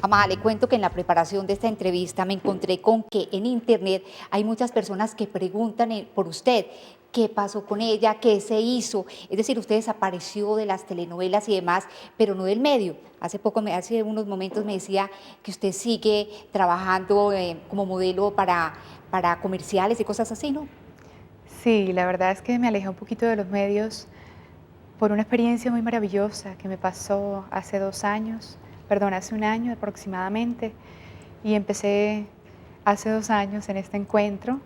Amada, le cuento que en la preparación de esta entrevista me encontré con que en internet hay muchas personas que preguntan por usted qué pasó con ella, qué se hizo. Es decir, usted desapareció de las telenovelas y demás, pero no del medio. Hace unos momentos me decía que usted sigue trabajando como modelo para comerciales y cosas así, ¿no? Sí, la verdad es que me alejé un poquito de los medios por una experiencia muy maravillosa que me pasó hace 2 años, perdón, hace un año aproximadamente, y empecé hace 2 años en este encuentro.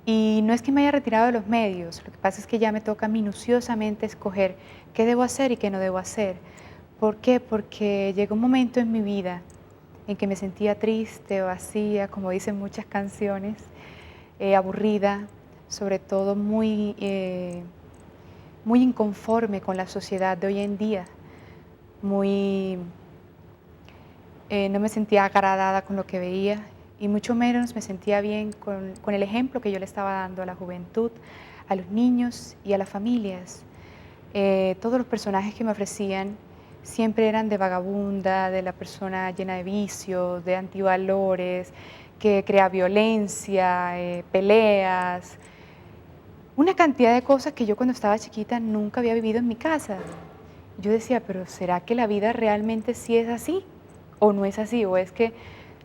Y no es que me haya retirado de los medios, lo que pasa es que ya me toca minuciosamente escoger qué debo hacer y qué no debo hacer. ¿Por qué? Porque llegó un momento en mi vida en que me sentía triste, vacía, como dicen muchas canciones, aburrida, sobre todo muy inconforme con la sociedad de hoy en día, muy, no me sentía agradada con lo que veía y mucho menos me sentía bien con el ejemplo que yo le estaba dando a la juventud, a los niños y a las familias. Todos los personajes que me ofrecían siempre eran de vagabunda, de la persona llena de vicios, de antivalores, que crea violencia, peleas, una cantidad de cosas que yo cuando estaba chiquita nunca había vivido en mi casa. Yo decía, pero ¿será que la vida realmente sí es así? ¿O no es así? ¿O es que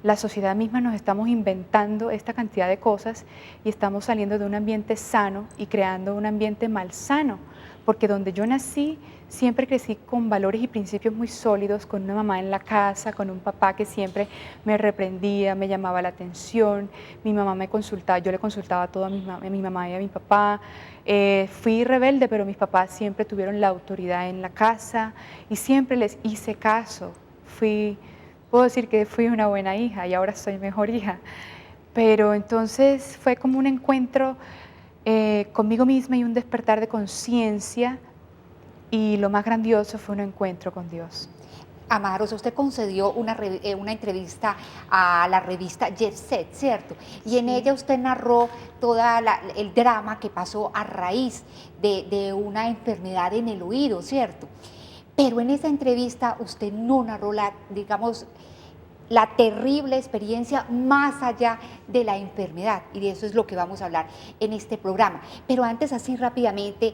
la sociedad misma nos estamos inventando esta cantidad de cosas y estamos saliendo de un ambiente sano y creando un ambiente malsano? Porque donde yo nací siempre crecí con valores y principios muy sólidos, con una mamá en la casa, con un papá que siempre me reprendía, me llamaba la atención, mi mamá me consultaba, yo le consultaba todo a mi mamá y a mi papá. Fui rebelde, pero mis papás siempre tuvieron la autoridad en la casa y siempre les hice caso. Puedo decir que fui una buena hija y ahora soy mejor hija. Pero entonces fue como un encuentro conmigo misma y un despertar de conciencia, y lo más grandioso fue un encuentro con Dios. Amada Rosa, usted concedió una entrevista a la revista Jet Set, ¿cierto? Y en Sí. ella usted narró todo el drama que pasó a raíz de una enfermedad en el oído, ¿cierto? Pero en esa entrevista usted no narró digamos, la terrible experiencia más allá de la enfermedad, y de eso es lo que vamos a hablar en este programa. Pero antes, así rápidamente,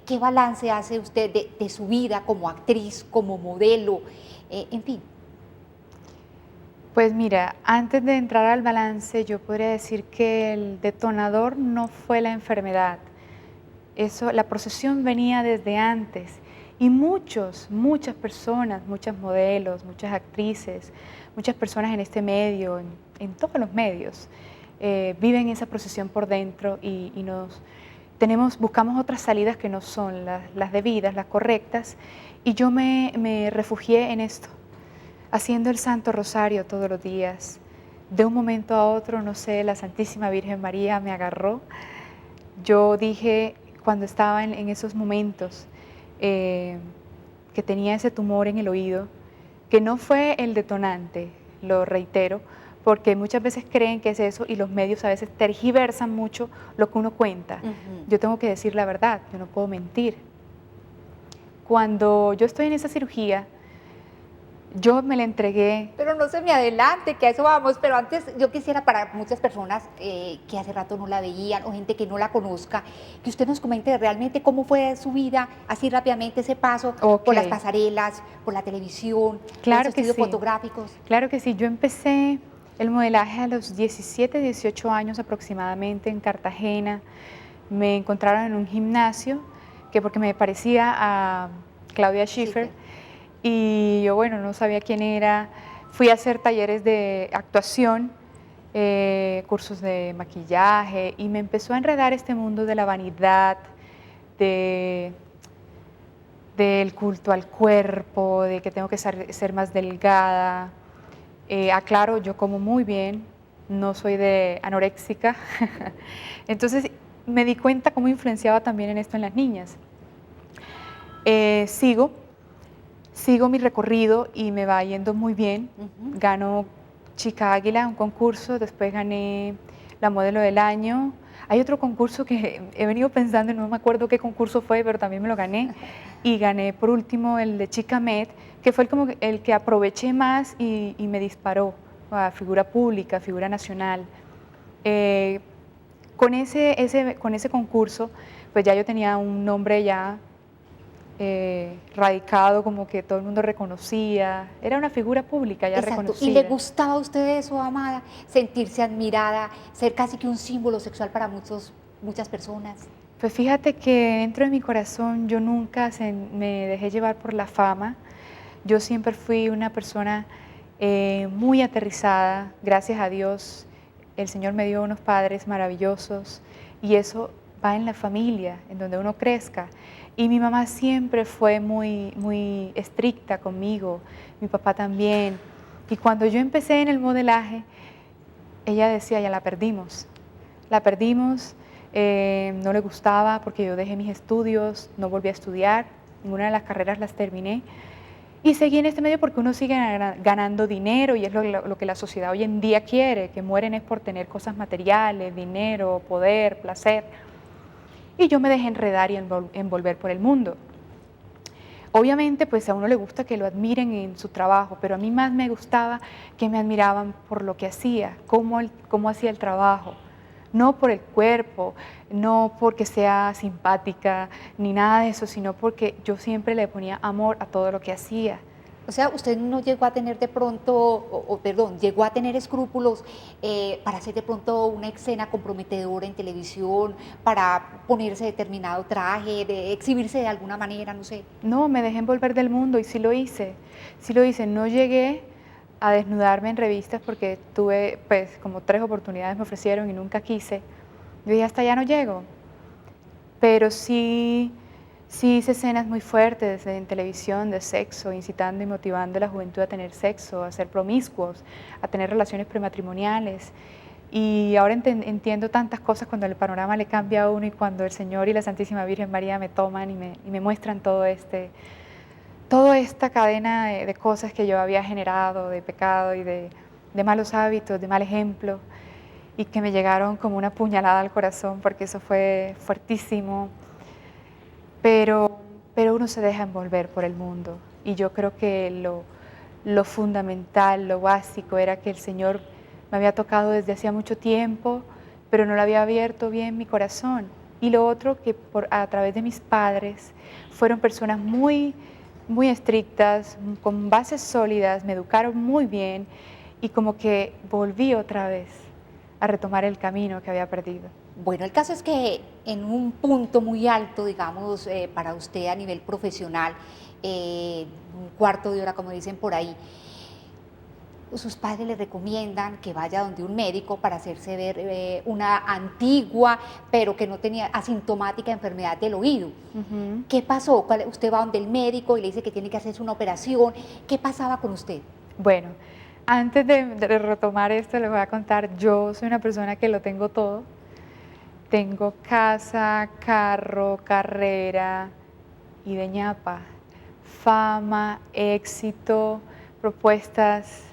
¿qué balance hace usted de su vida como actriz, como modelo, en fin? Pues mira, antes de entrar al balance, yo podría decir que el detonador no fue la enfermedad. La procesión venía desde antes y muchas personas, muchas modelos, muchas actrices, muchas personas en este medio, en todos los medios, viven esa procesión por dentro y buscamos otras salidas que no son las debidas, las correctas, y yo me refugié en esto, haciendo el Santo Rosario todos los días. De un momento a otro, no sé, la Santísima Virgen María me agarró. Yo dije, cuando estaba en esos momentos, que tenía ese tumor en el oído, que no fue el detonante, lo reitero, porque muchas veces creen que es eso y los medios a veces tergiversan mucho lo que uno cuenta. Ujú. Yo tengo que decir la verdad, yo no puedo mentir. Cuando yo estoy en esa cirugía, yo me la entregué. Pero no se me adelante, que a eso vamos. Pero antes yo quisiera, para muchas personas que hace rato no la veían o gente que no la conozca, que usted nos comente realmente cómo fue su vida, así rápidamente, ese paso Ok, por las pasarelas, por la televisión, por los claro que estudios sí. fotográficos. Claro que sí, yo empecé el modelaje a los 17, 18 años aproximadamente en Cartagena. Me encontraron en un gimnasio, que porque me parecía a Claudia Schiffer, Schiffer. y yo, bueno, no sabía quién era. Fui a hacer talleres de actuación, cursos de maquillaje, y me empezó a enredar este mundo de la vanidad, de del culto al cuerpo, de que tengo que ser más delgada. Aclaro, yo como muy bien, no soy de anoréxica. Entonces me di cuenta cómo influenciaba también en esto en las niñas. Eh, sigo, sigo mi recorrido y me va yendo muy bien. Ujú. Gano Chica Águila, un concurso, después gané la modelo del año. Hay otro concurso que he venido pensando y no me acuerdo qué concurso fue, pero también me lo gané. Y gané por último el de Chica Med, que fue como el que aproveché más y me disparó a figura pública, figura nacional. Eh, con ese concurso, pues ya yo tenía un nombre ya radicado, como que todo el mundo reconocía, era una figura pública ya Exacto. ¿Y le reconocida. gustaba a usted eso, Amada? Sentirse admirada, ser casi que un símbolo sexual para muchas personas. Pues fíjate que dentro de mi corazón yo nunca me dejé llevar por la fama. Yo siempre fui una persona muy aterrizada, gracias a Dios. El Señor me dio unos padres maravillosos y eso va en la familia, en donde uno crezca. Y mi mamá siempre fue muy estricta conmigo, mi papá también. Y cuando yo empecé en el modelaje, ella decía, ya la perdimos. La perdimos, no le gustaba porque yo dejé mis estudios, no volví a estudiar, ninguna de las carreras las terminé. Y seguí en este medio porque uno sigue ganando dinero y es lo que la sociedad hoy en día quiere, que mueren es por tener cosas materiales, dinero, poder, placer. Y yo me dejé enredar y envolver por el mundo. Obviamente, pues a uno le gusta que lo admiren en su trabajo, pero a mí más me gustaba que me admiraban por lo que hacía, cómo hacía el trabajo. No por el cuerpo, no porque sea simpática, ni nada de eso, sino porque yo siempre le ponía amor a todo lo que hacía. O sea, usted no llegó a tener de pronto, perdón, llegó a tener escrúpulos para hacer de pronto una escena comprometedora en televisión, para ponerse determinado traje, de exhibirse de alguna manera, no sé. No, me dejé envolver del mundo y sí lo hice. Sí lo hice. No llegué a desnudarme en revistas porque tuve, pues, como 3 oportunidades me ofrecieron y nunca quise. Yo dije, hasta allá no llego. Pero sí hice escenas muy fuertes en televisión de sexo, incitando y motivando a la juventud a tener sexo, a ser promiscuos, a tener relaciones prematrimoniales. Y ahora entiendo tantas cosas cuando el panorama le cambia a uno y cuando el Señor y la Santísima Virgen María me toman y me muestran toda esta cadena de cosas que yo había generado, de pecado y de malos hábitos, de mal ejemplo, y que me llegaron como una puñalada al corazón porque eso fue fuertísimo. Pero uno se deja envolver por el mundo y yo creo que lo fundamental, lo básico era que el Señor me había tocado desde hacía mucho tiempo, pero no le había abierto bien mi corazón. Y lo otro, que a través de mis padres fueron personas muy estrictas, con bases sólidas, me educaron muy bien y como que volví otra vez a retomar el camino que había perdido. Bueno, el caso es que en un punto muy alto, digamos, para usted a nivel profesional, un cuarto de hora, como dicen por ahí, sus padres le recomiendan que vaya donde un médico para hacerse ver una antigua, pero que no tenía asintomática enfermedad del oído. Ujú. ¿Qué pasó? Usted va donde el médico y le dice que tiene que hacerse una operación. ¿Qué pasaba con usted? Bueno, antes de retomar esto, les voy a contar, yo soy una persona que lo tengo todo. Tengo casa, carro, carrera y de ñapa, fama, éxito, propuestas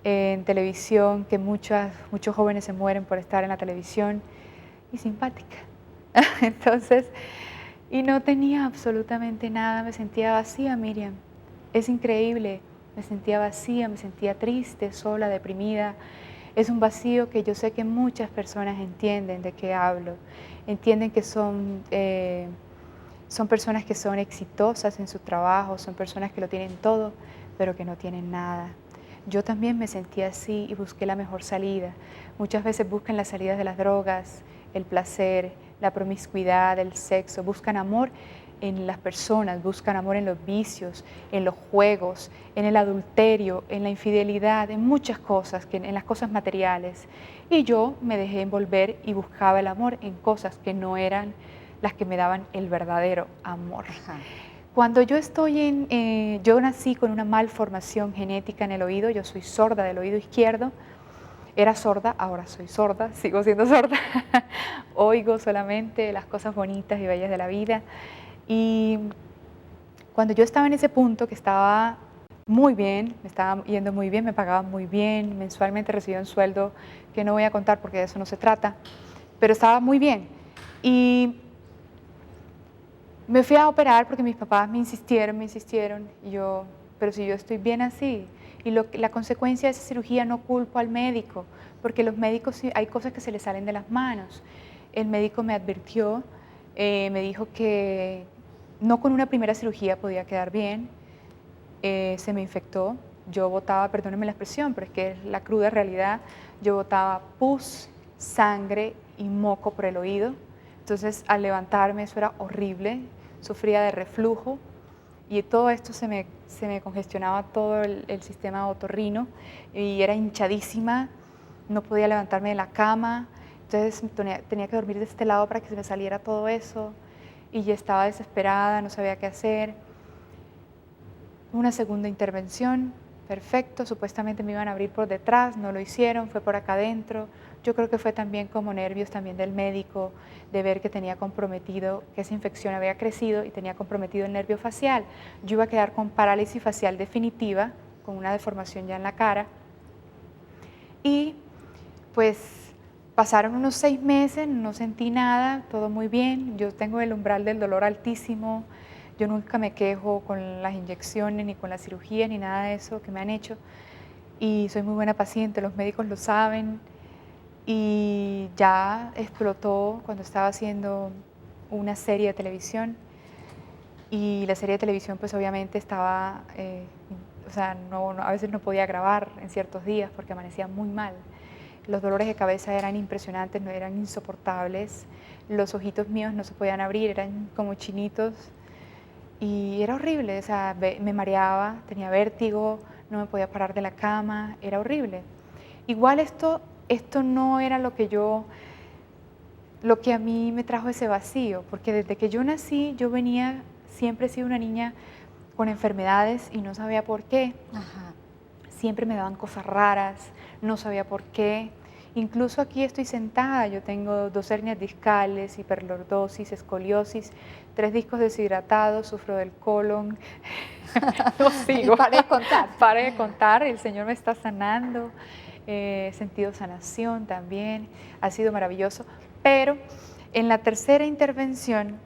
en televisión, que muchos jóvenes se mueren por estar en la televisión, y simpática. Entonces, y no tenía absolutamente nada, me sentía vacía, Miriam. Es increíble, me sentía vacía, me sentía triste, sola, deprimida. Es un vacío que yo sé que muchas personas entienden de qué hablo, entienden que son personas que son exitosas en su trabajo, son personas que lo tienen todo, pero que no tienen nada. Yo también me sentí así y busqué la mejor salida. Muchas veces buscan las salidas de las drogas, el placer, la promiscuidad, el sexo, buscan amor en las personas, buscan amor en los vicios, en los juegos, en el adulterio, en la infidelidad, en muchas cosas, en las cosas materiales. Y yo me dejé envolver y buscaba el amor en cosas que no eran las que me daban el verdadero amor. Ajá. Cuando yo nací con una malformación genética en el oído, yo soy sorda del oído izquierdo, era sorda, ahora soy sorda, sigo siendo sorda, oigo solamente las cosas bonitas y bellas de la vida. Y cuando yo estaba en ese punto, que estaba muy bien, me estaba yendo muy bien, me pagaban muy bien, mensualmente recibía un sueldo que no voy a contar porque de eso no se trata, pero estaba muy bien. Y me fui a operar porque mis papás me insistieron, y yo pero si yo estoy bien así, y la consecuencia de esa cirugía no culpo al médico, porque los médicos hay cosas que se les salen de las manos. El médico me advirtió, me dijo que no con una primera cirugía podía quedar bien, se me infectó, yo botaba, perdónenme la expresión, pero es que es la cruda realidad, yo botaba pus, sangre y moco por el oído. Entonces, al levantarme, eso era horrible, sufría de reflujo y todo esto se me congestionaba todo el sistema otorrino y era hinchadísima, no podía levantarme de la cama, entonces tenía que dormir de este lado para que se me saliera todo eso y ya estaba desesperada, no sabía qué hacer. Una segunda intervención, perfecto, supuestamente me iban a abrir por detrás, no lo hicieron, fue por acá adentro. Yo creo que fue también como nervios también del médico, de ver que tenía comprometido, que esa infección había crecido y tenía comprometido el nervio facial. Yo iba a quedar con parálisis facial definitiva, con una deformación ya en la cara. Y pues pasaron unos 6 meses, no sentí nada, todo muy bien. Yo tengo el umbral del dolor altísimo. Yo nunca me quejo con las inyecciones, ni con la cirugía, ni nada de eso que me han hecho. Y soy muy buena paciente, los médicos lo saben. Y ya explotó cuando estaba haciendo una serie de televisión. Y la serie de televisión pues obviamente estaba, o sea, a veces no podía grabar en ciertos días porque amanecía muy mal. Los dolores de cabeza eran impresionantes, no eran insoportables. Los ojitos míos no se podían abrir, eran como chinitos. Y era horrible, o sea, me mareaba, tenía vértigo, no me podía parar de la cama, era horrible. Igual esto no era lo que a mí me trajo ese vacío, porque desde que yo nací, siempre he sido una niña con enfermedades y no sabía por qué. Ajá. Siempre me daban cosas raras, no sabía por qué. Incluso aquí estoy sentada, yo tengo 2 hernias discales, hiperlordosis, escoliosis, 3 discos deshidratados, sufro del colon. No sigo. Y pare de contar. Pare de contar, el Señor me está sanando, he sentido sanación también, ha sido maravilloso. Pero en la tercera intervención,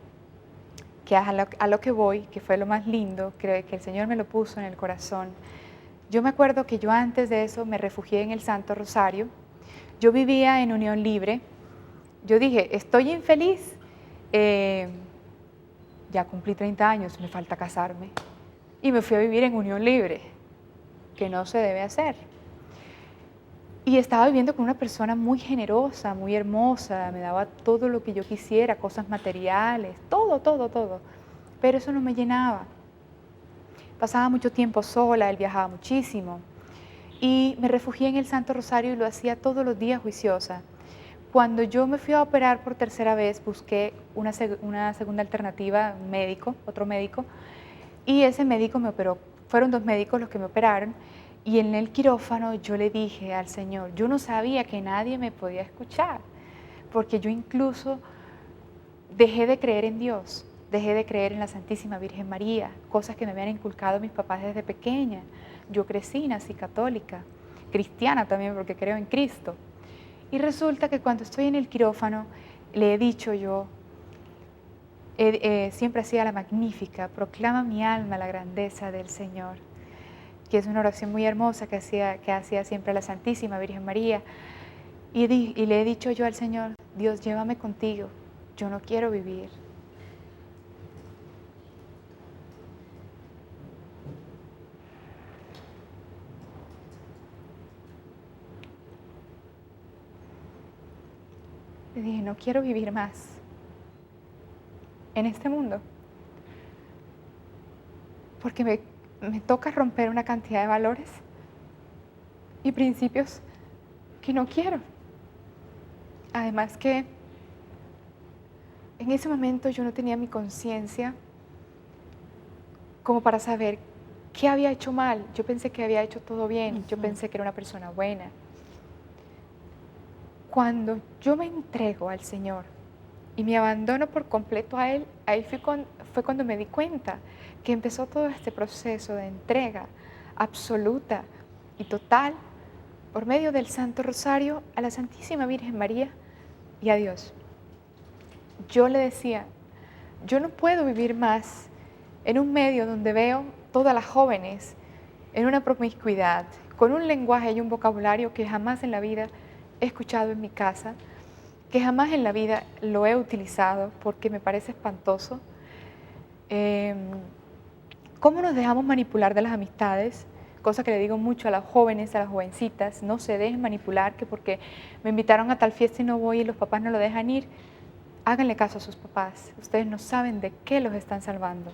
que es a lo que voy, que fue lo más lindo, creo que el Señor me lo puso en el corazón. Yo me acuerdo que yo antes de eso me refugié en el Santo Rosario. Yo vivía en unión libre. Yo dije, estoy infeliz. Ya cumplí 30 años, me falta casarme. Y me fui a vivir en unión libre, que no se debe hacer. Y estaba viviendo con una persona muy generosa, muy hermosa, me daba todo lo que yo quisiera, cosas materiales, todo, todo, todo. Pero eso no me llenaba. Pasaba mucho tiempo sola, él viajaba muchísimo. Y me refugié en el Santo Rosario y lo hacía todos los días juiciosa. Cuando yo me fui a operar por tercera vez, busqué una segunda alternativa, un médico, otro médico, y ese médico me operó. Fueron 2 médicos los que me operaron, y en el quirófano yo le dije al Señor, yo no sabía que nadie me podía escuchar, porque yo incluso dejé de creer en Dios, dejé de creer en la Santísima Virgen María, cosas que me habían inculcado mis papás desde pequeña. Yo crecí, nací católica, cristiana también porque creo en Cristo. Y resulta que cuando estoy en el quirófano, le he dicho yo, siempre hacía la magnífica, proclama mi alma la grandeza del Señor, que es una oración muy hermosa que hacía siempre la Santísima Virgen María. Y le he dicho yo al Señor, Dios, llévame contigo, yo no quiero vivir. Le dije, no quiero vivir más en este mundo, porque me toca romper una cantidad de valores y principios que no quiero. Además que en ese momento yo no tenía mi conciencia como para saber qué había hecho mal. Yo pensé que había hecho todo bien, yo pensé que era una persona buena. Cuando yo me entrego al Señor y me abandono por completo a Él, ahí fue cuando me di cuenta que empezó todo este proceso de entrega absoluta y total por medio del Santo Rosario a la Santísima Virgen María y a Dios. Yo le decía, yo no puedo vivir más en un medio donde veo todas las jóvenes en una promiscuidad, con un lenguaje y un vocabulario que jamás en la vida he escuchado en mi casa, que jamás en la vida lo he utilizado porque me parece espantoso. ¿Cómo nos dejamos manipular de las amistades? Cosa que le digo mucho a las jóvenes, a las jovencitas, no se dejen manipular, que porque me invitaron a tal fiesta y no voy y los papás no lo dejan ir. Háganle caso a sus papás, ustedes no saben de qué los están salvando.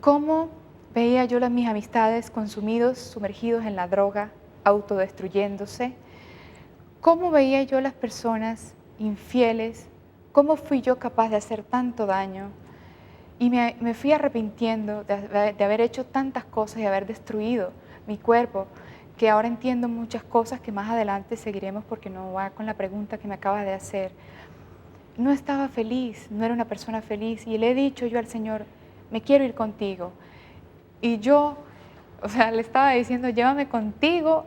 ¿Cómo veía yo a mis amistades consumidos, sumergidos en la droga, autodestruyéndose? ¿Cómo veía yo a las personas infieles? ¿Cómo fui yo capaz de hacer tanto daño? Y me fui arrepintiendo de haber hecho tantas cosas y haber destruido mi cuerpo, que ahora entiendo muchas cosas que más adelante seguiremos porque no va con la pregunta que me acabas de hacer. No estaba feliz, no era una persona feliz y le he dicho yo al Señor, me quiero ir contigo. Y yo, le estaba diciendo, llévame contigo,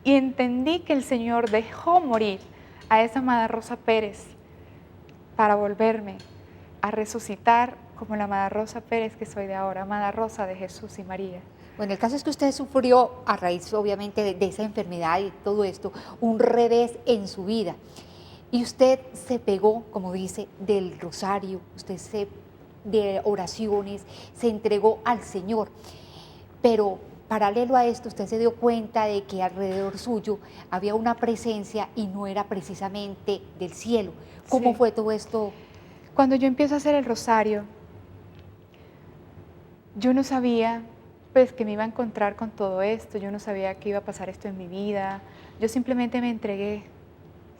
y entendí que el Señor dejó morir a esa Amada Rosa Pérez para volverme a resucitar como la Amada Rosa Pérez que soy de ahora, Amada Rosa de Jesús y María. Bueno, el caso es que usted sufrió, a raíz obviamente de esa enfermedad y todo esto, un revés en su vida. Y usted se pegó, como dice, del rosario, de oraciones, se entregó al Señor. Pero paralelo a esto, usted se dio cuenta de que alrededor suyo había una presencia y no era precisamente del cielo. ¿Cómo Sí. fue todo esto? Cuando yo empiezo a hacer el rosario, yo no sabía pues que me iba a encontrar con todo esto, yo no sabía que iba a pasar esto en mi vida, yo simplemente me entregué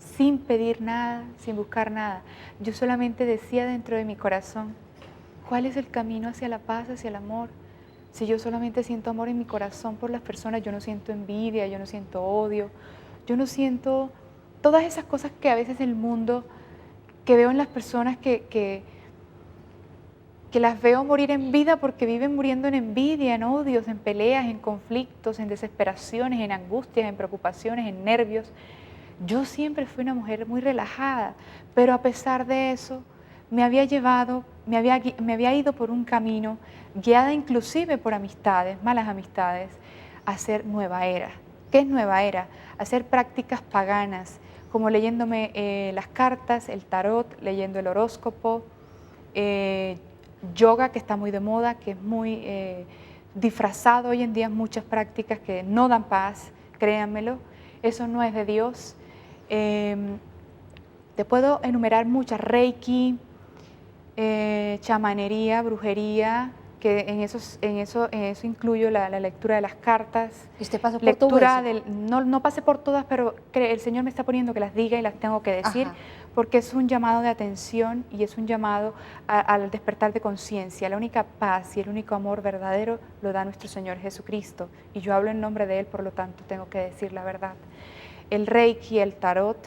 sin pedir nada, sin buscar nada. Yo solamente decía dentro de mi corazón, ¿cuál es el camino hacia la paz, hacia el amor? Si yo solamente siento amor en mi corazón por las personas, yo no siento envidia, yo no siento odio, yo no siento todas esas cosas que a veces el mundo, que veo en las personas que las veo morir en vida porque viven muriendo en envidia, en odios, en peleas, en conflictos, en desesperaciones, en angustias, en preocupaciones, en nervios. Yo siempre fui una mujer muy relajada, pero a pesar de eso me había ido por un camino, guiada inclusive por amistades, malas amistades, a hacer nueva era. ¿Qué es nueva era? Hacer prácticas paganas, como leyéndome las cartas, el tarot, leyendo el horóscopo, yoga, que está muy de moda, que es muy disfrazado hoy en día, muchas prácticas que no dan paz, créanmelo, eso no es de Dios. Te puedo enumerar muchas, Reiki, chamanería, brujería, que en eso incluyo la lectura de las cartas. ¿Y usted pasó por todo eso? No pasé por todas, pero el Señor me está poniendo que las diga y las tengo que decir, Ajá. porque es un llamado de atención y es un llamado al despertar de conciencia. La única paz y el único amor verdadero lo da nuestro Señor Jesucristo, y yo hablo en nombre de Él, por lo tanto tengo que decir la verdad. El Reiki, el tarot,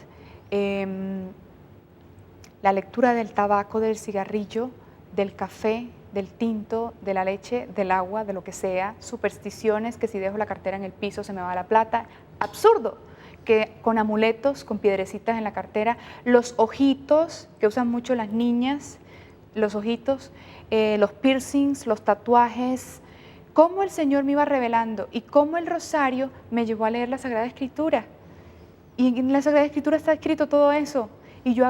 la lectura del tabaco, del cigarrillo, del café, del tinto, de la leche, del agua, de lo que sea, supersticiones, que si dejo la cartera en el piso se me va la plata, absurdo, que con amuletos, con piedrecitas en la cartera, los ojitos, que usan mucho las niñas, los ojitos, los piercings, los tatuajes, cómo el Señor me iba revelando y cómo el rosario me llevó a leer la Sagrada Escritura. Y en la Sagrada Escritura está escrito todo eso, y yo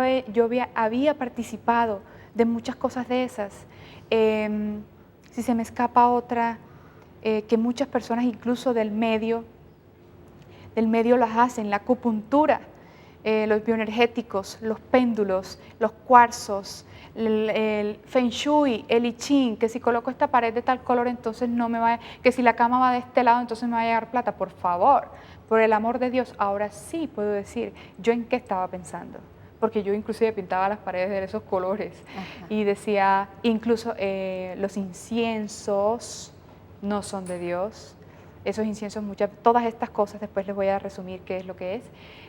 había participado de muchas cosas de esas. Si se me escapa otra, que muchas personas incluso del medio las hacen, la acupuntura, los bioenergéticos, los péndulos, los cuarzos, el feng shui, el I Ching, que si coloco esta pared de tal color entonces no me va, que si la cama va de este lado entonces me va a llegar plata. Por favor, por el amor de Dios, ahora sí puedo decir yo en qué estaba pensando, porque yo inclusive pintaba las paredes de esos colores. Ajá. Y decía, incluso los inciensos no son de Dios. Esos inciensos, todas estas cosas, después les voy a resumir qué es lo que es.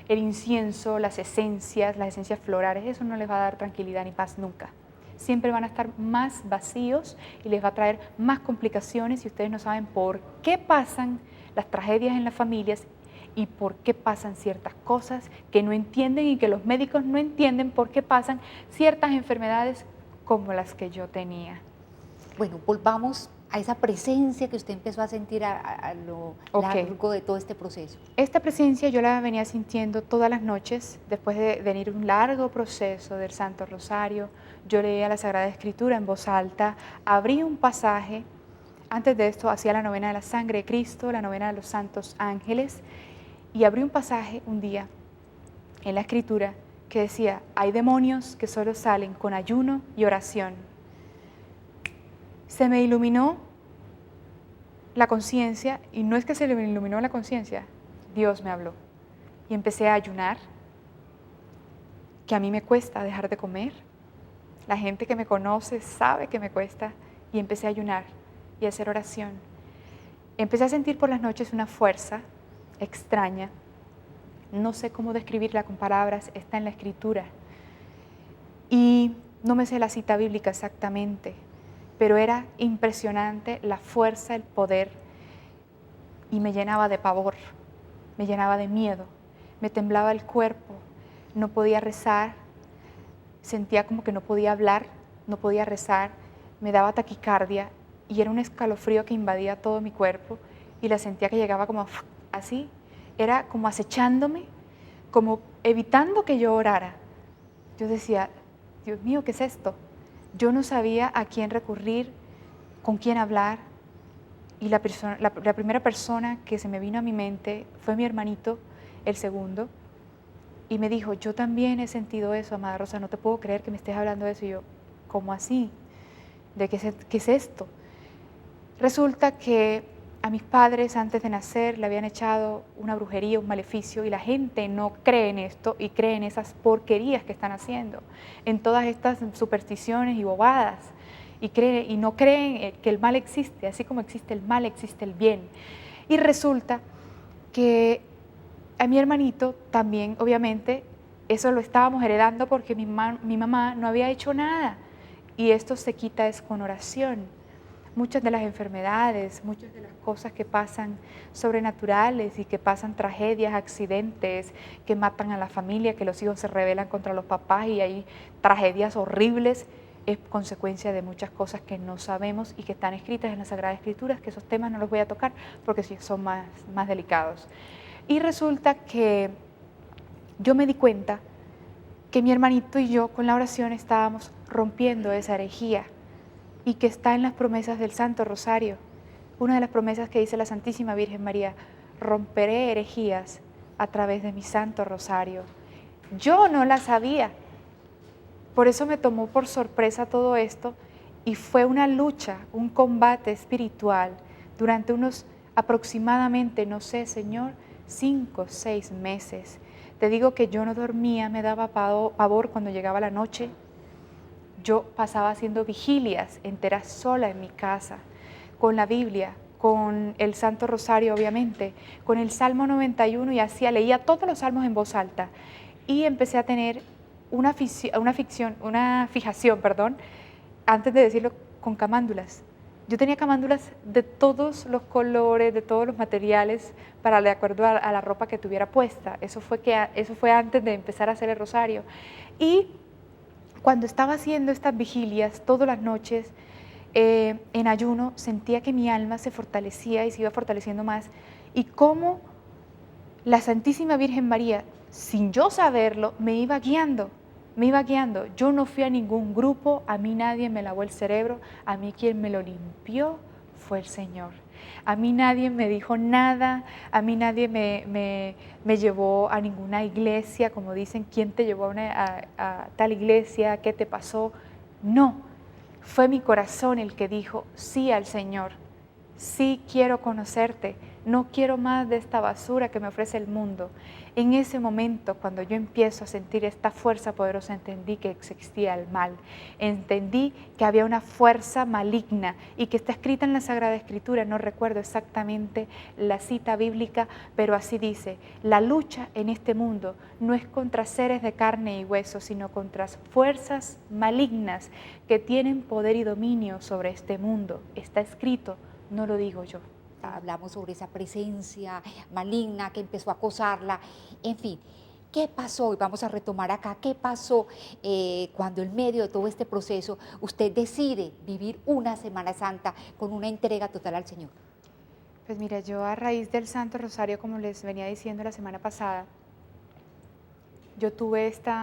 El incienso, las esencias florales, eso no les va a dar tranquilidad ni paz nunca. Siempre van a estar más vacíos y les va a traer más complicaciones, y ustedes no saben por qué pasan las tragedias en las familias y por qué pasan ciertas cosas que no entienden y que los médicos no entienden por qué pasan ciertas enfermedades como las que yo tenía. Bueno, volvamos a esa presencia que usted empezó a sentir a lo Ok. largo de todo este proceso? Esta presencia yo la venía sintiendo todas las noches, después de venir un largo proceso del Santo Rosario. Yo leía la Sagrada Escritura en voz alta, abrí un pasaje. Antes de esto hacía la novena de la sangre de Cristo, la novena de los santos ángeles, y abrí un pasaje un día en la Escritura que decía: hay demonios que solo salen con ayuno y oración. Se me iluminó la conciencia, y no es que se me iluminó la conciencia, Dios me habló. Y empecé a ayunar, que a mí me cuesta dejar de comer. La gente que me conoce sabe que me cuesta, y empecé a ayunar y a hacer oración. Empecé a sentir por las noches una fuerza extraña. No sé cómo describirla con palabras, está en la Escritura. Y no me sé la cita bíblica exactamente, pero era impresionante la fuerza, el poder, y me llenaba de pavor, me llenaba de miedo, me temblaba el cuerpo, no podía rezar, sentía como que no podía hablar, no podía rezar, me daba taquicardia y era un escalofrío que invadía todo mi cuerpo y la sentía que llegaba como así, era como acechándome, como evitando que yo orara. Yo decía: Dios mío, ¿qué es esto? Yo no sabía a quién recurrir, con quién hablar, y la primera persona que se me vino a mi mente fue mi hermanito, el segundo, y me dijo: yo también he sentido eso, amada Rosa, no te puedo creer que me estés hablando de eso. Y yo: ¿cómo así? ¿De qué es esto? Resulta que a mis padres antes de nacer le habían echado una brujería, un maleficio, y la gente no cree en esto y cree en esas porquerías que están haciendo, en todas estas supersticiones y bobadas, y no creen que el mal existe. Así como existe el mal, existe el bien. Y resulta que a mi hermanito también, obviamente, eso lo estábamos heredando porque mi mamá no había hecho nada, y esto se quita es con oración. Muchas de las enfermedades, muchas de las cosas que pasan sobrenaturales y que pasan tragedias, accidentes, que matan a la familia, que los hijos se rebelan contra los papás y hay tragedias horribles, es consecuencia de muchas cosas que no sabemos y que están escritas en las Sagradas Escrituras, que esos temas no los voy a tocar porque sí son más delicados. Y resulta que yo me di cuenta que mi hermanito y yo con la oración estábamos rompiendo esa herejía, y que está en las promesas del Santo Rosario. Una de las promesas que dice la Santísima Virgen María: romperé herejías a través de mi Santo Rosario. Yo no la sabía, por eso me tomó por sorpresa todo esto, y fue una lucha, un combate espiritual durante unos aproximadamente, no sé, Señor, 5 o 6 meses. Te digo que yo no dormía, me daba pavor cuando llegaba la noche. Yo pasaba haciendo vigilias enteras sola en mi casa, con la Biblia, con el Santo Rosario obviamente, con el Salmo 91, y leía todos los salmos en voz alta, y empecé a tener una fijación, antes de decirlo, con camándulas. Yo tenía camándulas de todos los colores, de todos los materiales, de acuerdo a la ropa que tuviera puesta. Eso fue antes de empezar a hacer el rosario. Y cuando estaba haciendo estas vigilias todas las noches, en ayuno, sentía que mi alma se fortalecía y se iba fortaleciendo más, y cómo la Santísima Virgen María, sin yo saberlo, me iba guiando. Yo no fui a ningún grupo, a mí nadie me lavó el cerebro, a mí quien me lo limpió fue el Señor. A mí nadie me dijo nada, a mí nadie me llevó a ninguna iglesia, como dicen: ¿quién te llevó a tal iglesia? ¿Qué te pasó? No, fue mi corazón el que dijo sí al Señor. Sí quiero conocerte, no quiero más de esta basura que me ofrece el mundo. En ese momento, cuando yo empiezo a sentir esta fuerza poderosa, entendí que existía el mal, entendí que había una fuerza maligna y que está escrita en la Sagrada Escritura. No recuerdo exactamente la cita bíblica, pero así dice: la lucha en este mundo no es contra seres de carne y hueso, sino contra fuerzas malignas que tienen poder y dominio sobre este mundo. Está escrito, no lo digo yo. Hablamos sobre esa presencia maligna que empezó a acosarla, en fin. ¿Qué pasó? Y vamos a retomar acá, ¿qué pasó cuando en medio de todo este proceso usted decide vivir una Semana Santa con una entrega total al Señor? Pues mira, yo a raíz del Santo Rosario, como les venía diciendo la semana pasada, yo tuve este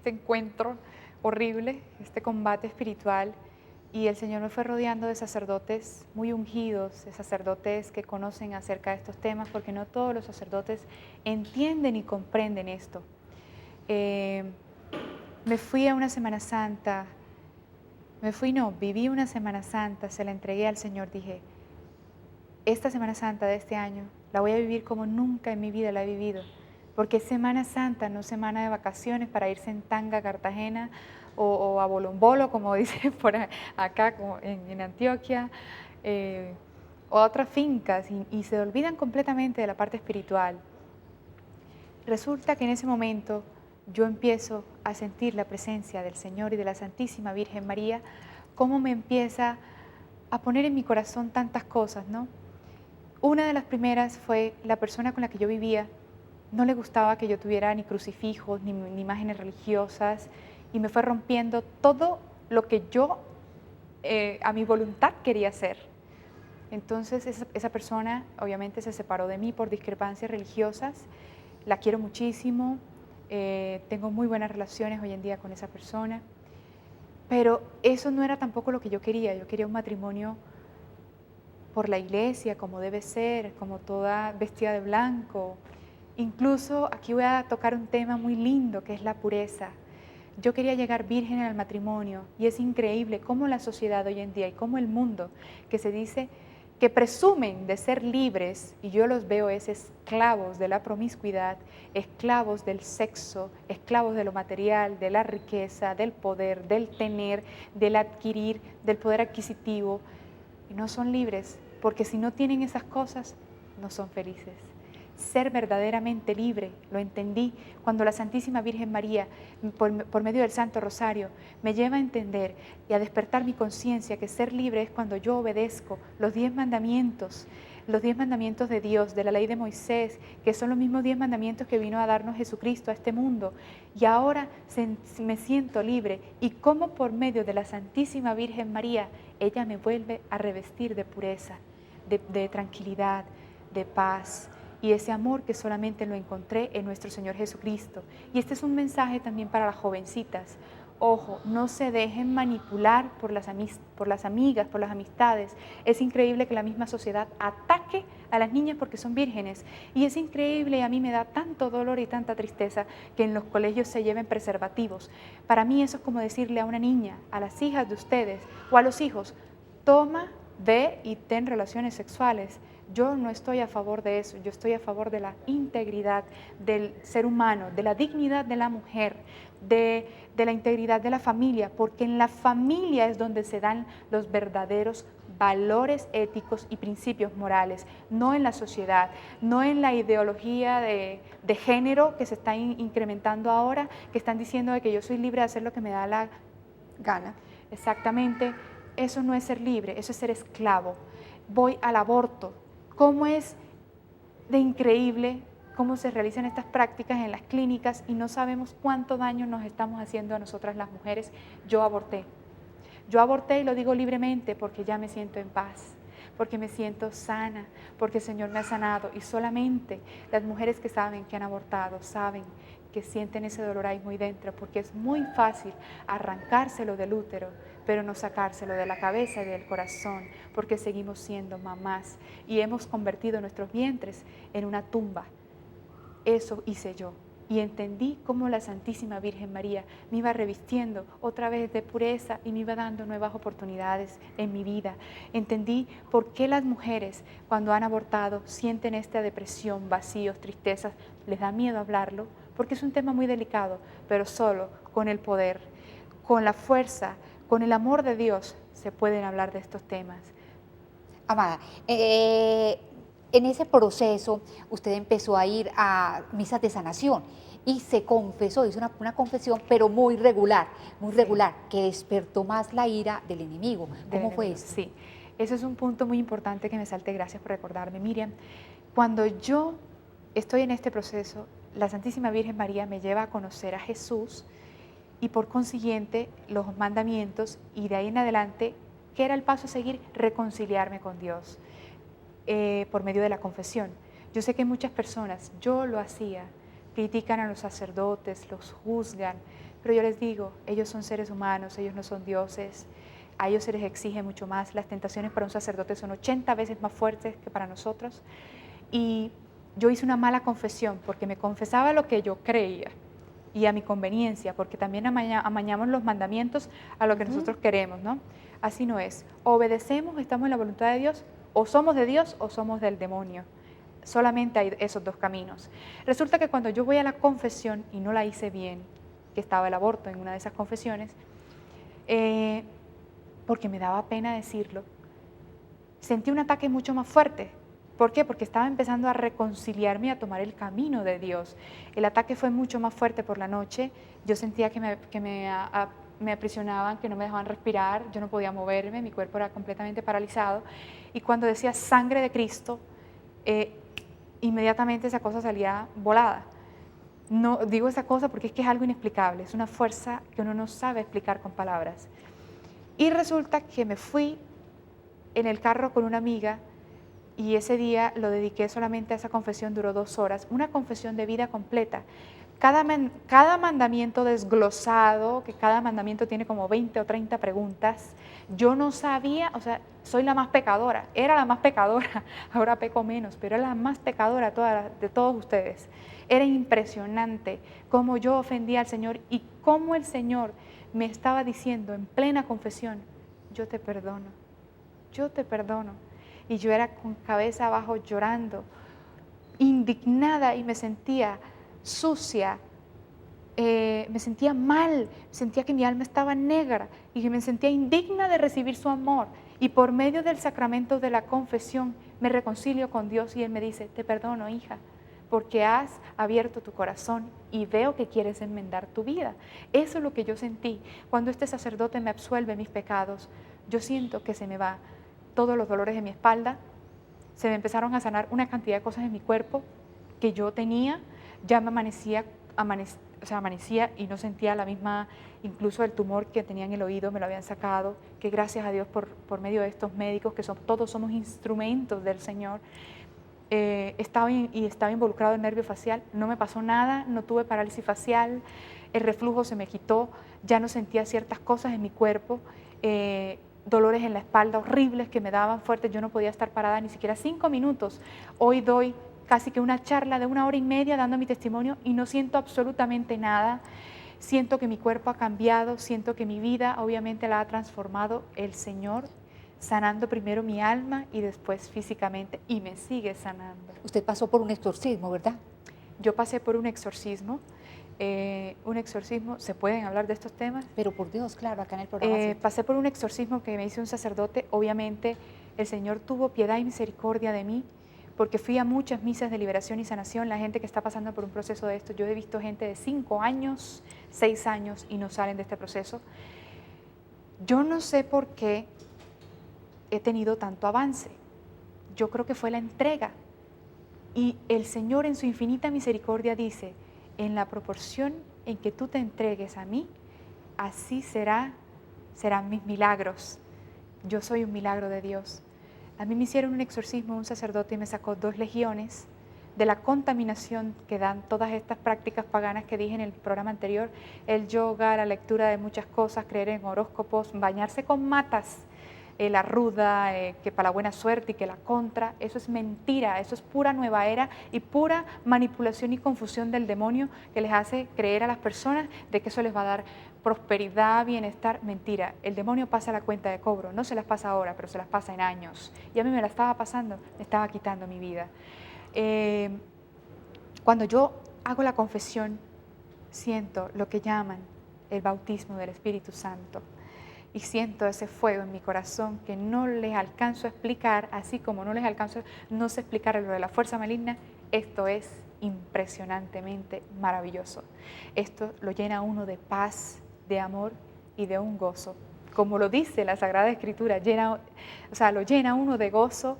encuentro horrible, este combate espiritual, y el Señor me fue rodeando de sacerdotes muy ungidos, de sacerdotes que conocen acerca de estos temas, porque no todos los sacerdotes entienden y comprenden esto. Eh, Me fui a una Semana Santa, viví una Semana Santa, se la entregué al Señor, dije, esta Semana Santa de este año la voy a vivir como nunca en mi vida la he vivido, porque es Semana Santa, no semana de vacaciones para irse en tanga a Cartagena o a Bolombolo, como dicen por acá como en Antioquia, o a otras fincas, y se olvidan completamente de la parte espiritual. Resulta que en ese momento yo empiezo a sentir la presencia del Señor y de la Santísima Virgen María, cómo me empieza a poner en mi corazón tantas cosas, ¿no? Una de las primeras fue la persona con la que yo vivía, no le gustaba que yo tuviera ni crucifijos, ni imágenes religiosas, y me fue rompiendo todo lo que yo a mi voluntad quería hacer. Entonces esa persona obviamente se separó de mí por discrepancias religiosas, la quiero muchísimo, tengo muy buenas relaciones hoy en día con esa persona, pero eso no era tampoco lo que yo quería un matrimonio por la iglesia, como debe ser, como toda vestida de blanco. Incluso aquí voy a tocar un tema muy lindo que es la pureza. Yo quería llegar virgen al matrimonio y es increíble cómo la sociedad hoy en día y cómo el mundo que se dice que presumen de ser libres, y yo los veo es esclavos de la promiscuidad, esclavos del sexo, esclavos de lo material, de la riqueza, del poder, del tener, del adquirir, del poder adquisitivo, y no son libres, porque si no tienen esas cosas, no son felices. Ser verdaderamente libre, lo entendí cuando la Santísima Virgen María, por medio del Santo Rosario, me lleva a entender y a despertar mi conciencia que ser libre es cuando yo obedezco los 10 mandamientos de Dios, de la ley de Moisés, que son los mismos 10 mandamientos que vino a darnos Jesucristo a este mundo. Y ahora me siento libre, y como por medio de la Santísima Virgen María, ella me vuelve a revestir de pureza, de tranquilidad, de paz, y ese amor que solamente lo encontré en nuestro Señor Jesucristo. Y este es un mensaje también para las jovencitas. Ojo, no se dejen manipular por las amigas, por las amistades. Es increíble que la misma sociedad ataque a las niñas porque son vírgenes. Y es increíble, y a mí me da tanto dolor y tanta tristeza que en los colegios se lleven preservativos. Para mí eso es como decirle a una niña, a las hijas de ustedes o a los hijos, toma, ve y ten relaciones sexuales. Yo no estoy a favor de eso, yo estoy a favor de la integridad del ser humano, de la dignidad de la mujer, de la integridad de la familia, porque en la familia es donde se dan los verdaderos valores éticos y principios morales, no en la sociedad, no en la ideología de género que se está incrementando ahora, que están diciendo de que yo soy libre de hacer lo que me da la gana. Exactamente, eso no es ser libre, eso es ser esclavo. Voy al aborto. ¿Cómo es de increíble cómo se realizan estas prácticas en las clínicas y no sabemos cuánto daño nos estamos haciendo a nosotras las mujeres? Yo aborté y lo digo libremente porque ya me siento en paz, porque me siento sana, porque el Señor me ha sanado, y solamente las mujeres que saben que han abortado saben que sienten ese dolor ahí muy dentro, porque es muy fácil arrancárselo del útero, pero no sacárselo de la cabeza y del corazón, porque seguimos siendo mamás y hemos convertido nuestros vientres en una tumba. Eso hice yo, y entendí cómo la Santísima Virgen María me iba revistiendo otra vez de pureza y me iba dando nuevas oportunidades en mi vida. Entendí por qué las mujeres cuando han abortado sienten esta depresión, vacíos, tristezas, les da miedo hablarlo, porque es un tema muy delicado, pero solo con el poder, con la fuerza, con el amor de Dios se pueden hablar de estos temas. Amada, en ese proceso usted empezó a ir a misas de sanación y se confesó, hizo una confesión, pero muy regular, que despertó más la ira del enemigo. ¿Cómo fue eso? Sí, eso es un punto muy importante que me salte, gracias por recordarme, Miriam. Cuando yo estoy en este proceso, la Santísima Virgen María me lleva a conocer a Jesús y por consiguiente los mandamientos, y de ahí en adelante, ¿qué era el paso a seguir? Reconciliarme con Dios por medio de la confesión. Yo sé que muchas personas, yo lo hacía, critican a los sacerdotes, los juzgan, pero yo les digo, ellos son seres humanos, ellos no son dioses, a ellos se les exige mucho más, las tentaciones para un sacerdote son 80 veces más fuertes que para nosotros, y yo hice una mala confesión porque me confesaba lo que yo creía y a mi conveniencia, porque también amañamos los mandamientos a lo que nosotros queremos, ¿no? Así no es. Obedecemos, estamos en la voluntad de Dios, o somos de Dios o somos del demonio. Solamente hay esos dos caminos. Resulta que cuando yo voy a la confesión y no la hice bien, que estaba el aborto en una de esas confesiones, porque me daba pena decirlo, sentí un ataque mucho más fuerte. ¿Por qué? Porque estaba empezando a reconciliarme y a tomar el camino de Dios. El ataque fue mucho más fuerte por la noche. Yo sentía que me aprisionaban, que no me dejaban respirar, yo no podía moverme, mi cuerpo era completamente paralizado. Y cuando decía sangre de Cristo, inmediatamente esa cosa salía volada. No digo esa cosa porque es que es algo inexplicable, es una fuerza que uno no sabe explicar con palabras. Y resulta que me fui en el carro con una amiga y ese día lo dediqué solamente a esa confesión, duró 2 horas, una confesión de vida completa. Cada mandamiento desglosado, que cada mandamiento tiene como 20 o 30 preguntas, yo no sabía, o sea, soy la más pecadora, era la más pecadora, ahora peco menos, pero era la más pecadora de todos ustedes. Era impresionante cómo yo ofendía al Señor y cómo el Señor me estaba diciendo en plena confesión, yo te perdono, yo te perdono. Y yo era con cabeza abajo llorando, indignada y me sentía sucia, me sentía mal, sentía que mi alma estaba negra y que me sentía indigna de recibir su amor. Y por medio del sacramento de la confesión me reconcilio con Dios y Él me dice, te perdono, hija, porque has abierto tu corazón y veo que quieres enmendar tu vida. Eso es lo que yo sentí. Cuando este sacerdote me absuelve mis pecados, yo siento que se me va todos los dolores de mi espalda, se me empezaron a sanar una cantidad de cosas en mi cuerpo que yo tenía, ya me amanecía y no sentía la misma, incluso el tumor que tenía en el oído me lo habían sacado, que gracias a Dios por medio de estos médicos, que todos somos instrumentos del Señor, estaba involucrado el nervio facial, no me pasó nada, no tuve parálisis facial, el reflujo se me quitó, ya no sentía ciertas cosas en mi cuerpo, dolores en la espalda horribles que me daban fuertes, yo no podía estar parada ni siquiera 5 minutos. Hoy doy casi que una charla de 1 hora y media dando mi testimonio y no siento absolutamente nada. Siento que mi cuerpo ha cambiado, siento que mi vida obviamente la ha transformado el Señor, sanando primero mi alma y después físicamente, y me sigue sanando. Usted pasó por un exorcismo, ¿verdad? Yo pasé por un exorcismo, ¿se pueden hablar de estos temas? Pero por Dios, claro, acá en el programa. Sí. Pasé por un exorcismo que me hizo un sacerdote, obviamente el Señor tuvo piedad y misericordia de mí, porque fui a muchas misas de liberación y sanación, la gente que está pasando por un proceso de esto, yo he visto gente de 5 años, 6 años y no salen de este proceso. Yo no sé por qué he tenido tanto avance, yo creo que fue la entrega, y el Señor en su infinita misericordia dice, en la proporción en que tú te entregues a mí, así serán mis milagros. Yo soy un milagro de Dios. A mí me hicieron un exorcismo, un sacerdote, y me sacó 2 legiones de la contaminación que dan todas estas prácticas paganas que dije en el programa anterior, el yoga, la lectura de muchas cosas, creer en horóscopos, bañarse con matas, la ruda, que para la buena suerte y que la contra, eso es mentira, eso es pura nueva era y pura manipulación y confusión del demonio que les hace creer a las personas de que eso les va a dar prosperidad, bienestar. Mentira, el demonio pasa la cuenta de cobro, no se las pasa ahora, pero se las pasa en años. Y a mí me la estaba pasando, me estaba quitando mi vida. Cuando yo hago la confesión, siento lo que llaman el bautismo del Espíritu Santo. Y siento ese fuego en mi corazón que no les alcanzo a explicar, así como no sé explicar lo de la fuerza maligna. Esto es impresionantemente maravilloso. Esto lo llena a uno de paz, de amor y de un gozo. Como lo dice la Sagrada Escritura, lo llena a uno de gozo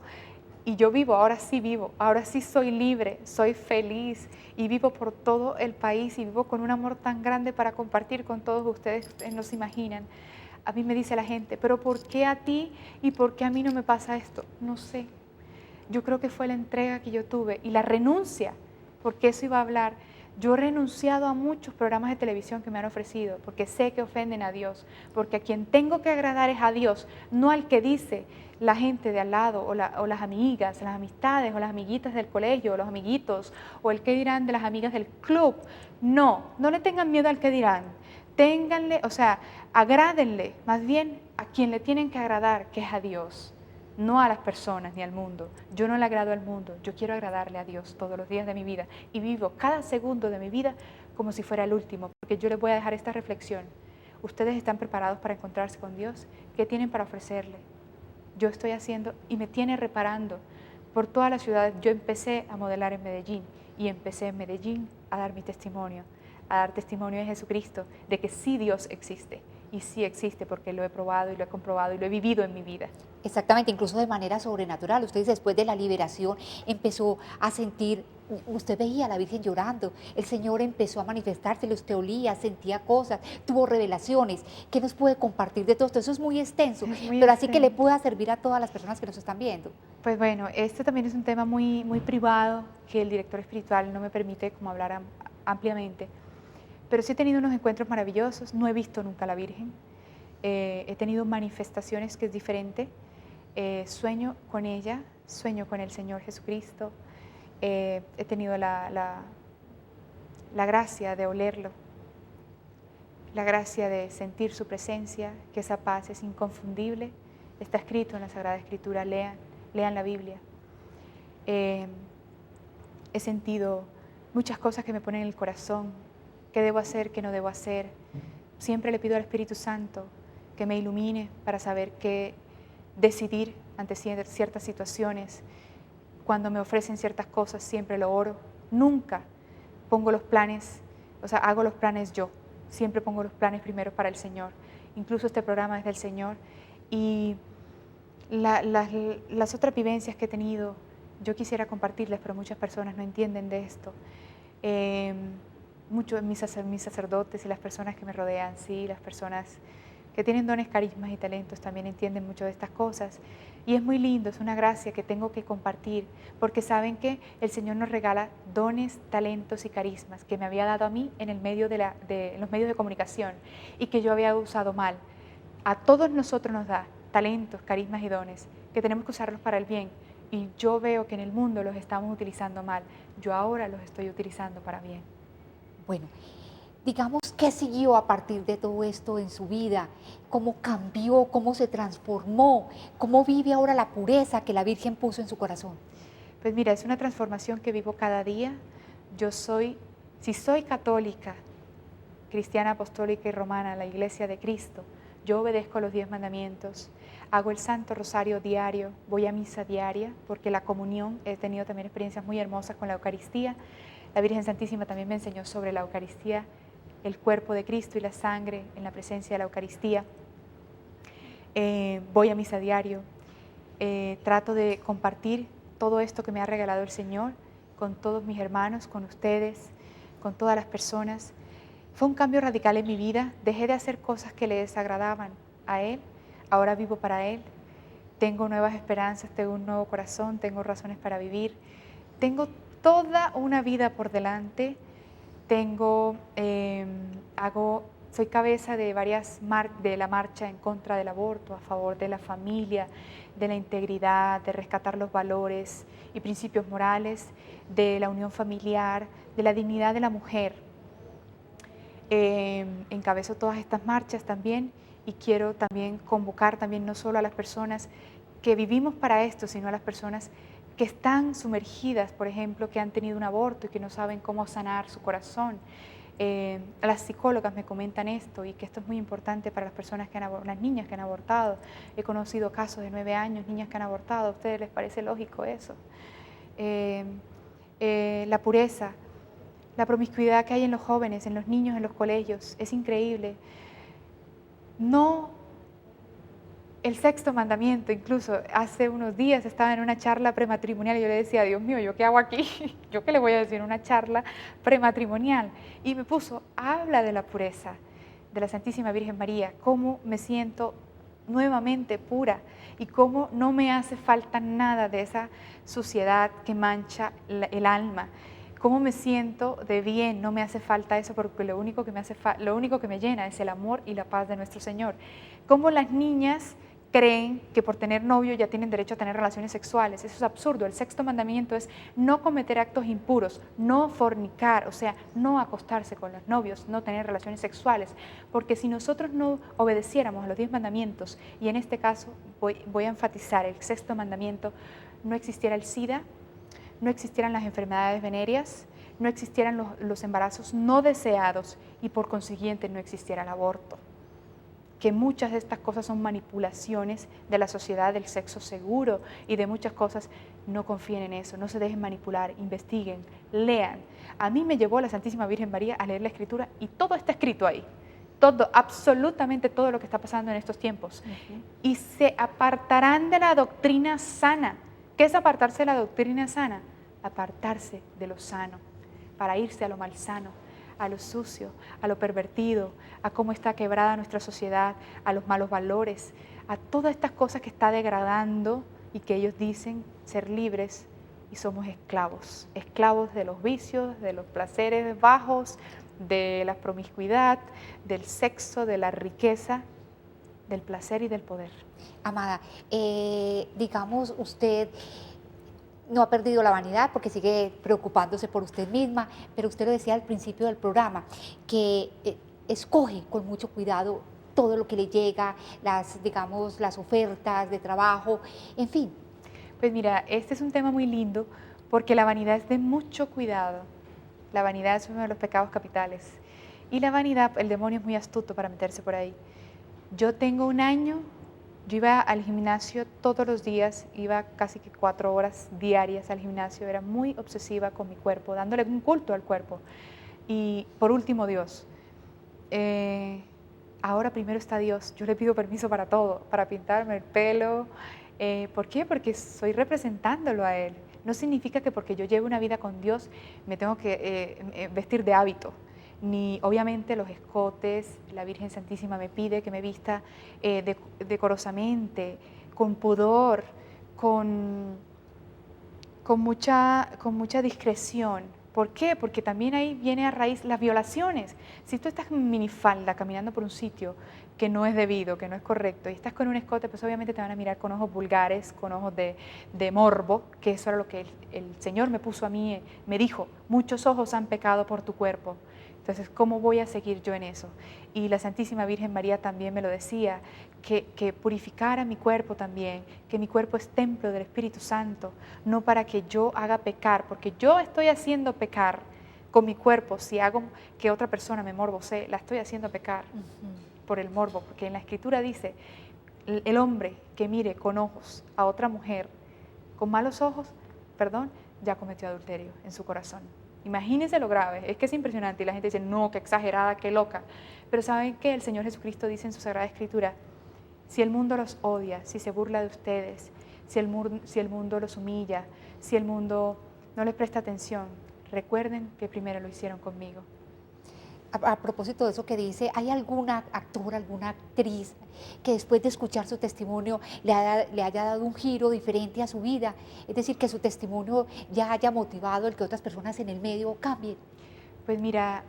Y yo vivo, ahora sí soy libre, soy feliz y vivo por todo el país y vivo con un amor tan grande para compartir con todos ustedes, ustedes no se imaginan. A mí me dice la gente, pero ¿por qué a ti y por qué a mí no me pasa esto? No sé. Yo creo que fue la entrega que yo tuve y la renuncia, porque eso iba a hablar. Yo he renunciado a muchos programas de televisión que me han ofrecido, porque sé que ofenden a Dios, porque a quien tengo que agradar es a Dios, no al que dice la gente de al lado, o las amigas, las amistades, o las amiguitas del colegio, o los amiguitos, o el que dirán de las amigas del club. No, no le tengan miedo al que dirán. Ténganle, o sea, agrádenle más bien a quien le tienen que agradar, que es a Dios, no a las personas ni al mundo. Yo no le agrado al mundo, yo quiero agradarle a Dios todos los días de mi vida y vivo cada segundo de mi vida como si fuera el último, porque yo les voy a dejar esta reflexión. ¿Ustedes están preparados para encontrarse con Dios? ¿Qué tienen para ofrecerle? Yo estoy haciendo y me tiene reparando por todas las ciudades. Yo empecé a modelar en Medellín y empecé en Medellín a dar mi testimonio, a dar testimonio de Jesucristo, de que sí Dios existe y sí existe porque lo he probado y lo he comprobado y lo he vivido en mi vida. Exactamente, incluso de manera sobrenatural. Usted después de la liberación empezó a sentir, usted veía a la Virgen llorando, el Señor empezó a manifestarse, usted olía, sentía cosas, tuvo revelaciones. ¿Qué nos puede compartir de todo esto? Eso es muy extenso, pero así que le pueda servir a todas las personas que nos están viendo. Pues bueno, este también es un tema muy, muy privado que el director espiritual no me permite como hablar ampliamente, pero sí he tenido unos encuentros maravillosos, no he visto nunca a la Virgen, he tenido manifestaciones que es diferente. Sueño con ella, sueño con el Señor Jesucristo, he tenido la gracia de olerlo, la gracia de sentir su presencia, que esa paz es inconfundible, está escrito en la Sagrada Escritura, lean la Biblia. He sentido muchas cosas que me ponen en el corazón, qué debo hacer, qué no debo hacer. Siempre le pido al Espíritu Santo que me ilumine para saber qué decidir ante ciertas situaciones. Cuando me ofrecen ciertas cosas siempre lo oro. Nunca pongo los planes, o sea, hago los planes yo. Siempre pongo los planes primero para el Señor. Incluso este programa es del Señor. Y las otras vivencias que he tenido, yo quisiera compartirles, pero muchas personas no entienden de esto. Muchos mis sacerdotes y las personas que me rodean, sí, las personas que tienen dones, carismas y talentos también entienden mucho de estas cosas. Y es muy lindo, es una gracia que tengo que compartir, porque saben que el Señor nos regala dones, talentos y carismas que me había dado a mí en los medios de comunicación y que yo había usado mal. A todos nosotros nos da talentos, carismas y dones que tenemos que usarlos para el bien. Y yo veo que en el mundo los estamos utilizando mal. Yo ahora los estoy utilizando para bien. Bueno, digamos, ¿qué siguió a partir de todo esto en su vida? ¿Cómo cambió? ¿Cómo se transformó? ¿Cómo vive ahora la pureza que la Virgen puso en su corazón? Pues mira, es una transformación que vivo cada día. Si soy católica, cristiana, apostólica y romana, la Iglesia de Cristo, yo obedezco los 10 mandamientos, hago el Santo Rosario diario, voy a misa diaria, porque la comunión, he tenido también experiencias muy hermosas con la Eucaristía. La Virgen Santísima también me enseñó sobre la Eucaristía, el cuerpo de Cristo y la sangre en la presencia de la Eucaristía. Voy a misa diario, trato de compartir todo esto que me ha regalado el Señor con todos mis hermanos, con ustedes, con todas las personas. Fue un cambio radical en mi vida, dejé de hacer cosas que le desagradaban a Él, ahora vivo para Él, tengo nuevas esperanzas, tengo un nuevo corazón, tengo razones para vivir, tengo toda una vida por delante. Soy cabeza de de la marcha en contra del aborto, a favor de la familia, de la integridad, de rescatar los valores y principios morales, de la unión familiar, de la dignidad de la mujer. Encabezo todas estas marchas también y quiero también convocar también no solo a las personas que vivimos para esto, sino a las personas que están sumergidas, por ejemplo, que han tenido un aborto y que no saben cómo sanar su corazón. Las psicólogas me comentan esto y que esto es muy importante para las personas las niñas que han abortado. He conocido casos de 9 años, niñas que han abortado. ¿A ustedes les parece lógico eso? La pureza, la promiscuidad que hay en los jóvenes, en los niños, en los colegios, es increíble. No el sexto mandamiento, incluso hace unos días estaba en una charla prematrimonial y yo le decía, Dios mío, ¿yo qué hago aquí? ¿Yo qué le voy a decir en una charla prematrimonial? Y me puso, habla de la pureza de la Santísima Virgen María, cómo me siento nuevamente pura y cómo no me hace falta nada de esa suciedad que mancha el alma. Cómo me siento de bien, no me hace falta eso porque lo único que me llena es el amor y la paz de nuestro Señor. Cómo las niñas creen que por tener novio ya tienen derecho a tener relaciones sexuales. Eso es absurdo. El sexto mandamiento es no cometer actos impuros, no fornicar, o sea, no acostarse con los novios, no tener relaciones sexuales. Porque si nosotros no obedeciéramos a los 10 mandamientos, y en este caso voy a enfatizar el sexto mandamiento, no existiera el SIDA, no existieran las enfermedades venéreas, no existieran los embarazos no deseados y por consiguiente no existiera el aborto. Que muchas de estas cosas son manipulaciones de la sociedad del sexo seguro y de muchas cosas. No confíen en eso, no se dejen manipular, investiguen, lean. A mí me llevó la Santísima Virgen María a leer la Escritura y todo está escrito ahí. Todo, absolutamente todo lo que está pasando en estos tiempos. Y se apartarán de la doctrina sana. ¿Qué es apartarse de la doctrina sana? Apartarse de lo sano, para irse a lo malsano, a lo sucio, a lo pervertido, a cómo está quebrada nuestra sociedad, a los malos valores, a todas estas cosas que está degradando y que ellos dicen ser libres y somos esclavos, esclavos de los vicios, de los placeres bajos, de la promiscuidad, del sexo, de la riqueza, del placer y del poder. Amada, digamos, usted no ha perdido la vanidad porque sigue preocupándose por usted misma, pero usted lo decía al principio del programa, que escoge con mucho cuidado todo lo que le llega, digamos, las ofertas de trabajo, en fin. Pues mira, este es un tema muy lindo porque la vanidad es de mucho cuidado. La vanidad es uno de los pecados capitales. Y la vanidad, el demonio es muy astuto para meterse por ahí. Yo tengo un año. Yo iba al gimnasio todos los días, iba casi que 4 horas diarias al gimnasio, era muy obsesiva con mi cuerpo, dándole un culto al cuerpo. Y por último, Dios. Ahora primero está Dios, yo le pido permiso para todo, para pintarme el pelo. ¿Por qué? Porque estoy representándolo a Él. No significa que porque yo lleve una vida con Dios me tengo que vestir de hábito. Ni obviamente los escotes, la Virgen Santísima me pide que me vista decorosamente, con pudor, con mucha discreción. ¿Por qué? Porque también ahí viene a raíz las violaciones. Si tú estás en minifalda caminando por un sitio que no es debido, que no es correcto, y estás con un escote, pues obviamente te van a mirar con ojos vulgares, con ojos de morbo, que eso era lo que el Señor me puso a mí, me dijo, muchos ojos han pecado por tu cuerpo. Entonces, ¿cómo voy a seguir yo en eso? Y la Santísima Virgen María también me lo decía, que purificara mi cuerpo también, que mi cuerpo es templo del Espíritu Santo, no para que yo haga pecar, porque yo estoy haciendo pecar con mi cuerpo, si hago que otra persona me morbosee, la estoy haciendo pecar por el morbo, porque en la Escritura dice, el hombre que mire con ojos a otra mujer, con malos ojos, ya cometió adulterio en su corazón. Imagínense lo grave, es que es impresionante y la gente dice, no, qué exagerada, qué loca. Pero ¿saben qué? El Señor Jesucristo dice en su Sagrada Escritura, si el mundo los odia, si se burla de ustedes, si el mundo los humilla, si el mundo no les presta atención, recuerden que primero lo hicieron conmigo. A propósito de eso que dice, ¿hay alguna actora, alguna actriz que después de escuchar su testimonio le haya dado un giro diferente a su vida? Es decir, que su testimonio ya haya motivado el que otras personas en el medio cambien. Pues mira,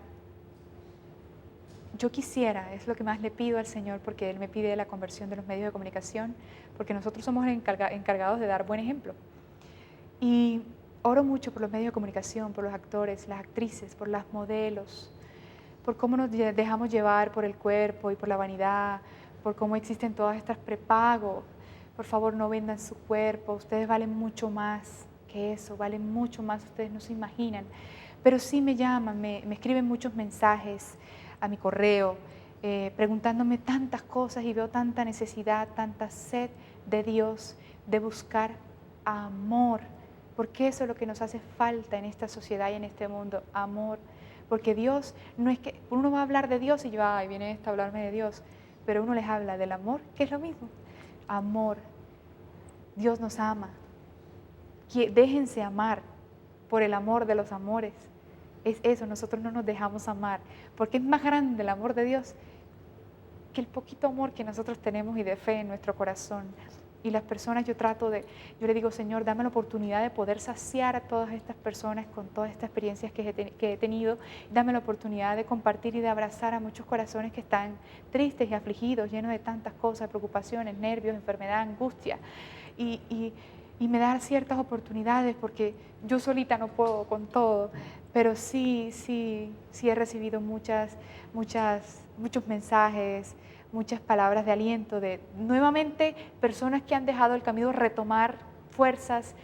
yo quisiera, es lo que más le pido al Señor, porque Él me pide la conversión de los medios de comunicación, porque nosotros somos encargados de dar buen ejemplo. Y oro mucho por los medios de comunicación, por los actores, las actrices, por las modelos, por cómo nos dejamos llevar por el cuerpo y por la vanidad, por cómo existen todas estas prepagos. Por favor, no vendan su cuerpo, ustedes valen mucho más que eso, valen mucho más, ustedes no se imaginan. Pero sí me llaman, me escriben muchos mensajes a mi correo, preguntándome tantas cosas y veo tanta necesidad, tanta sed de Dios, de buscar amor, porque eso es lo que nos hace falta en esta sociedad y en este mundo, amor. Porque Dios, no es que uno va a hablar de Dios y yo, ay, viene esta a hablarme de Dios, pero uno les habla del amor, que es lo mismo. amor. Dios nos ama. Déjense amar por el amor de los amores. Es eso, nosotros no nos dejamos amar, porque es más grande el amor de Dios que el poquito amor que nosotros tenemos y de fe en nuestro corazón. Y las personas, yo le digo, Señor, dame la oportunidad de poder saciar a todas estas personas con todas estas experiencias que he tenido. Dame la oportunidad de compartir y de abrazar a muchos corazones que están tristes y afligidos, llenos de tantas cosas, preocupaciones, nervios, enfermedad, angustia. Y me da ciertas oportunidades porque yo solita no puedo con todo, pero sí he recibido muchos mensajes, muchas palabras de aliento, de nuevamente personas que han dejado el camino retomar fuerzas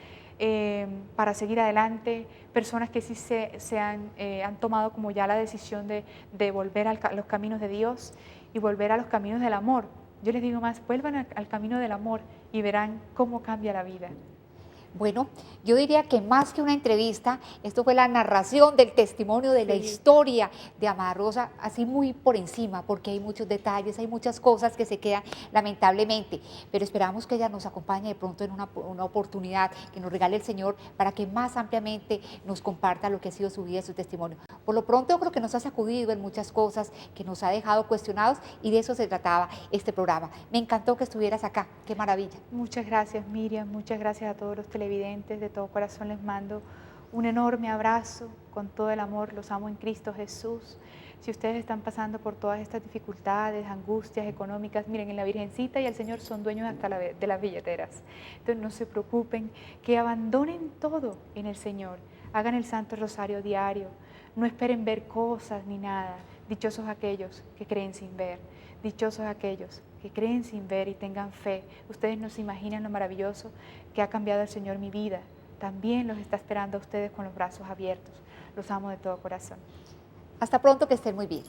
para seguir adelante, personas que sí han tomado como ya la decisión de volver a los caminos de Dios y volver a los caminos del amor. Yo les digo más, vuelvan al camino del amor y verán cómo cambia la vida. Bueno, yo diría que más que una entrevista, esto fue la narración del testimonio de la Sí. historia de Amada Rosa, así muy por encima, porque hay muchos detalles, hay muchas cosas que se quedan lamentablemente, pero esperamos que ella nos acompañe de pronto en una oportunidad que nos regale el Señor para que más ampliamente nos comparta lo que ha sido su vida y su testimonio. Por lo pronto, yo creo que nos ha sacudido en muchas cosas, que nos ha dejado cuestionados y de eso se trataba este programa. Me encantó que estuvieras acá, qué maravilla. Muchas gracias, Miriam, muchas gracias a todos los televidentes, de todo corazón les mando un enorme abrazo con todo el amor, los amo en Cristo Jesús. Si ustedes están pasando por todas estas dificultades, angustias económicas, miren, en la Virgencita y el Señor son dueños hasta de las billeteras. Entonces no se preocupen, que abandonen todo en el Señor, hagan el Santo Rosario diario, no esperen ver cosas ni nada. Dichosos aquellos que creen sin ver, dichosos aquellos que creen sin ver y tengan fe. Ustedes no se imaginan lo maravilloso que ha cambiado el Señor mi vida. También los está esperando a ustedes con los brazos abiertos. Los amo de todo corazón. Hasta pronto, que estén muy bien.